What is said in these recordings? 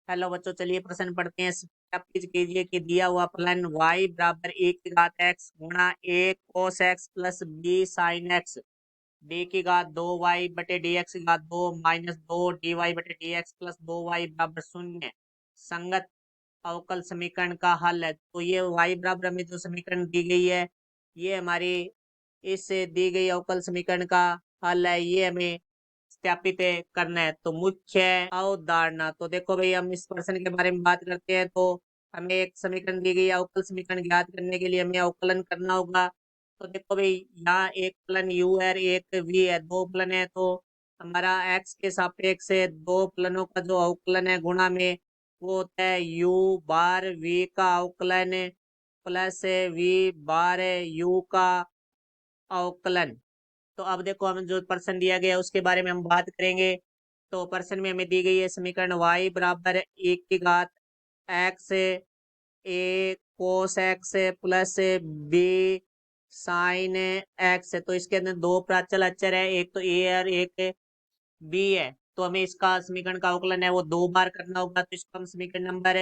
Hello बच्चों, चलिए प्रश्न पढ़ते हैं। आप कीजिए कि दिया हुआ फलन y बराबर e की घात x गुणा a cos x plus b sin x d की घात 2y बटे dx की घात 2 माइनस 2 dy बटे dx प्लस 2y बराबर 0 संगत अवकल समीकरण का हल है। तो ये y बराबर हमें जो समीकरण दी गई है, ये हमारी इस दी गई अवकल समीकरण का हल है। ये हमें सत्यापित करना है। तो मुख्य अवधारणा, तो देखो भाई, हम इस प्रश्न के बारे में बात करते हैं। तो हमें एक समीकरण दी गई है, अवकल समीकरण ज्ञात करने के लिए हमें अवकलन करना होगा। तो देखो भाई, यहाँ एक फलन u है और एक v है, दो फलन है। तो हमारा x के सापेक्ष से दो फलनों का जो अवकलन है गुणा में, वो होता है u बार v का अवकलन प्लस v बार u का अवकलन। तो अब देखो, हमें जो प्रश्न दिया गया है उसके बारे में हम बात करेंगे। तो प्रश्न में हमें दी गई है समीकरण y बराबर एक की घात x a cos x plus b sine x। तो इसके अंदर दो प्राचल अचर है, एक तो a है और एक b है। तो हमें इसका समीकरण का अवकलन है वो दो बार करना होगा। तो इसको हम समीकरण नंबर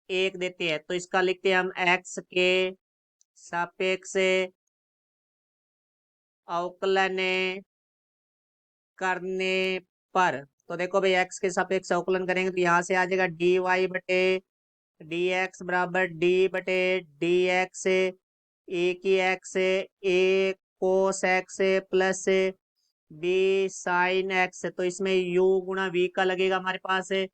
एक देते हैं। तो इसका लिखते हैं हम x के सापेक्ष अवकलन करने पर। तो देखो भाई, x के सापेक्ष अवकलन करेंगे तो यहाँ से आ जाएगा dy बटे dx बराबर d बटे dx ए की x a cos x plus b sine x। तो इसमें u गुणा v का लगेगा हमारे पास है।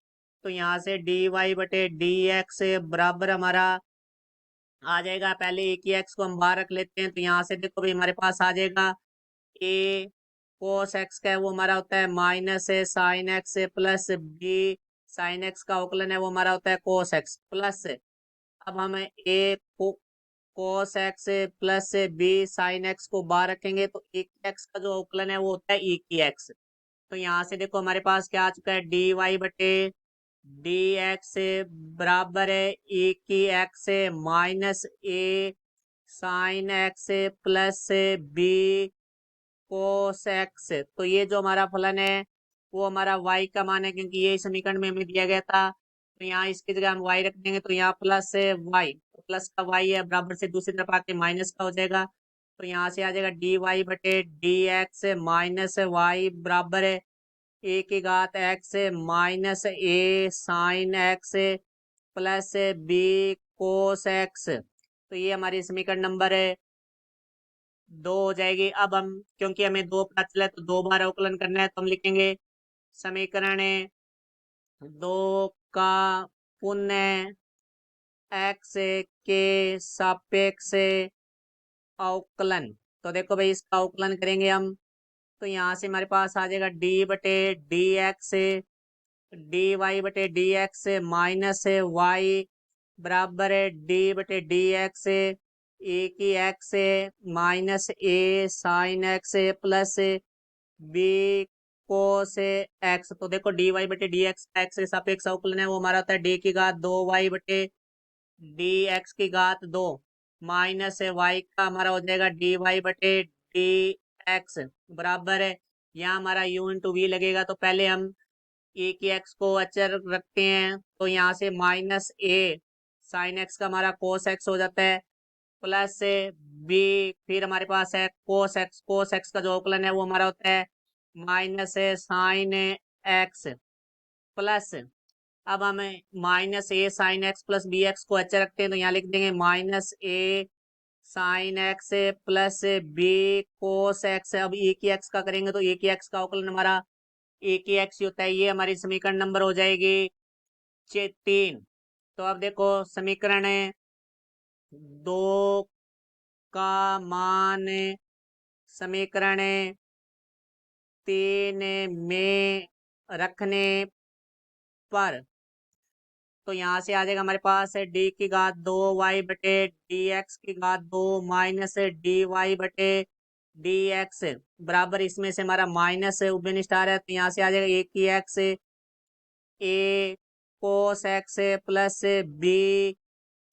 तो यहाँ से dy बटे dx बराबर हमारा आ जाएगा, पहले ए की x को हम बाहर रख लेते हैं। तो यहाँ से देखो भाई, हमारे पास आ जाएगा ए कोस एक्स का है वो हमारा होता है माइनस है sine x plus b sine x का अवकलन है वो हमारा होता है कोस एक्स प्लस। अब हम a cos x plus b sine x को बाहर रखेंगे तो ए की एक्स का जो अवकलन है वो होता है ई की एक्स। तो यहाँ से देखो, हमारे पास क्या आ चुका है, डी वाई बटे डी एक्स बराबर है ए की x minus a sine x plus b cos x. तो ये जो हमारा फलन है वो हमारा y का मान है, क्योंकि ये समीकरण में हमें दिया गया था। तो यहाँ इसकी जगह हम y रख देंगे। तो यहाँ प्लस है y, तो प्लस का y है बराबर से दूसरी तरफ आके माइनस का हो जाएगा। तो यहाँ से आ जाएगा डी वाई बटे डी एक्स माइनस वाई बराबर है ए की घात x minus a sine x plus b cos x. तो ये हमारी समीकरण नंबर है दो हो जाएगी। अब हम, क्योंकि हमें दो पता चला है तो दो बार अवकलन करना है, तो हम लिखेंगे समीकरण दो का पुनः x के सापेक्ष अवकलन। तो देखो भाई, इसका अवकलन करेंगे हम। तो यहाँ से हमारे पास आ जाएगा d बटे डी एक्स डी वाई बटे डी एक्स माइनस वाई बराबर है डी बटे डी एक्स ए की x minus a sine x plus b cos x. तो देखो, डी वाई बटे डी एक्स एक्स के सापेक्ष अवकलन है वो हमारा होता है डी की घात दो वाई बटे डी एक्स की घात दो माइनस वाई का हमारा हो जाएगा डी वाई बटे डी एक्स बराबर है, यहाँ हमारा u इंटू वी लगेगा। तो पहले हम ए की एक्स को अचर रखते हैं। तो यहाँ से माइनस ए साइन एक्स का हमारा कोस एक्स हो जाता है प्लस बी, फिर हमारे पास है कोस एक्स। कोस एक्स का जो अवकलन है वो हमारा होता है माइनस साइन एक्स प्लस। अब हमें minus a sine x plus b x को अच्छा रखते हैं। तो यहाँ लिख देंगे minus a sine x plus b cos x. अब ए की एक्स का करेंगे तो ए की एक्स का अवकलन हमारा ए की एक्स ही होता है। ये हमारी समीकरण नंबर हो जाएगी तीन। तो अब देखो, समीकरण दो का मान समीकरण तीन में रखने पर। तो यहाँ से आ जाएगा हमारे पास है डी की घात दो वाई बटे डी एक्स की घात दो माइनस डी वाई बटे डी एक्स बराबर, इसमें से हमारा माइनस उबेन स्टार है। तो यहाँ से आ जाएगा ए की x a cos x plus b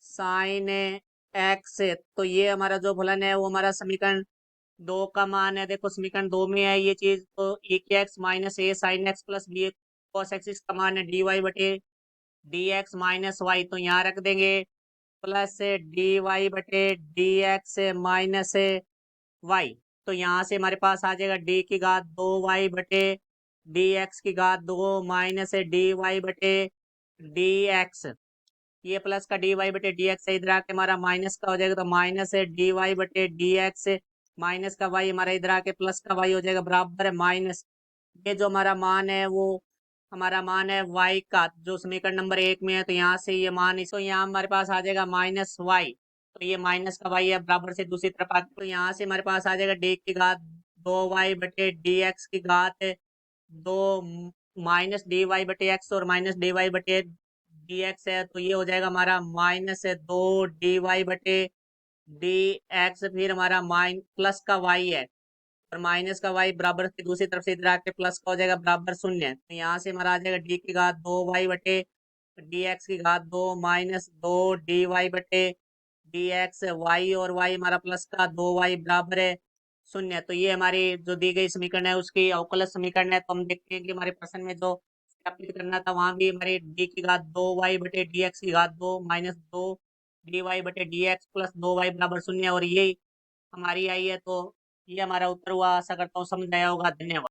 sine x. तो ये हमारा जो फलन है वो हमारा समीकरण दो का मान है। देखो, समीकरण दो में है ये चीज। तो ए की x minus a sine x plus b cos x का मान है डी वाई बटे डी एक्स माइनस वाई, तो यहाँ रख देंगे प्लस डी वाई बटे डी एक्स माइनस वाई। तो यहाँ से हमारे पास आ जाएगा डी की घात 2 वाई बटे डी एक्स की घात 2 माइनस डी वाई बटे डी एक्स। ये प्लस का डी वाई बटे डी एक्स इधर आके हमारा माइनस का हो जाएगा, तो माइनस है डी वाई बटे डी एक्स, माइनस का वाई हमारा इधर आके प्लस का वाई हो जाएगा बराबर है माइनस। ये जो हमारा मान है वो हमारा मान है वाई का, जो समीकरण नंबर 1 में है, तो यहाँ से ये मान इसको यहाँ हमारे पास आ जाएगा माइनस वाई। तो ये माइनस का वाई है बराबर से दूसरी तरफ आके, तो यहाँ से हमारे पास आ जाएगा डी की घात 2 वाई बटे डी एक्स की घात 2 माइनस डी वाई बटे एक्स और माइनस डी वाई बटे डी एक्स है, तो ये हो जाएगा हमारा माइनस 2 dy बटे डी एक्स, फिर हमारा प्लस का वाई है और माइनस का वाई बराबर की दूसरी तरफ से इधर आके प्लस का हो जाएगा बराबर 0। तो यहाँ से हमारा आ जाएगा डी की घात 2 वाई बटे डी एक्स की घात 2 माइनस 2 dy बटे डी एक्स वाई, और वाई हमारा प्लस का 2 वाई बराबर है 0। तो ये हमारी जो दी गई समीकरण है उसकी अवकलज समीकरण है। तो हम देखते हैं कि हमारे प्रश्न में जो सत्यापित करना था वहां भी हमारे डी की घात 2 वाई बटे डी एक्स की घात 2 माइनस 2 dy बटे डी एक्स प्लस 2 वाई बराबर 0, और ये हमारी आई है। तो ये हमारा उत्तर हुआ। आशा करता हूँ समझ आया होगा। धन्यवाद।